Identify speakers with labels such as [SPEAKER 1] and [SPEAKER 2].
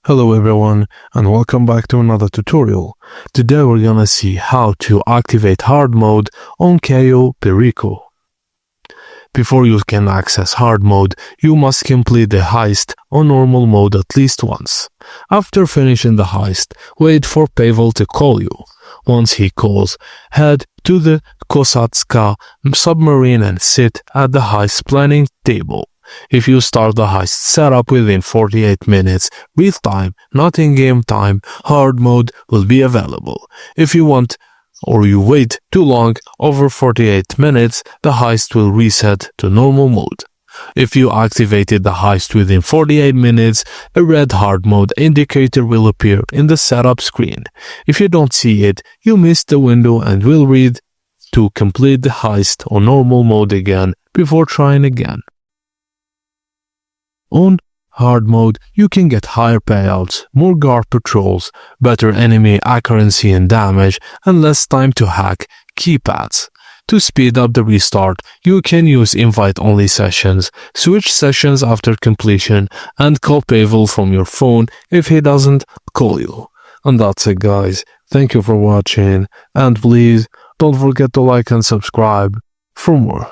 [SPEAKER 1] Hello everyone and welcome back to another tutorial. Today we're gonna see how to activate hard mode on Cayo Perico. Before you can access hard mode, you must complete the heist on normal mode at least once. After finishing the heist, wait for Pavel to call you. Once he calls, head to the Kosatska submarine and sit at the heist planning table. If you start the heist setup within 48 minutes, real time, not in-game time, hard mode will be available. If you want or you wait too long, over 48 minutes, the heist will reset to normal mode. If you activated the heist within 48 minutes, a red hard mode indicator will appear in the setup screen. If you don't see it, you missed the window and will read to complete the heist on normal mode again before trying again. On hard mode, you can get higher payouts, more guard patrols, better enemy accuracy and damage, and less time to hack keypads. To speed up the restart, you can use invite-only sessions, switch sessions after completion, and call Pavel from your phone if he doesn't call you. And that's it, guys. Thank you for watching, and please don't forget to like and subscribe for more.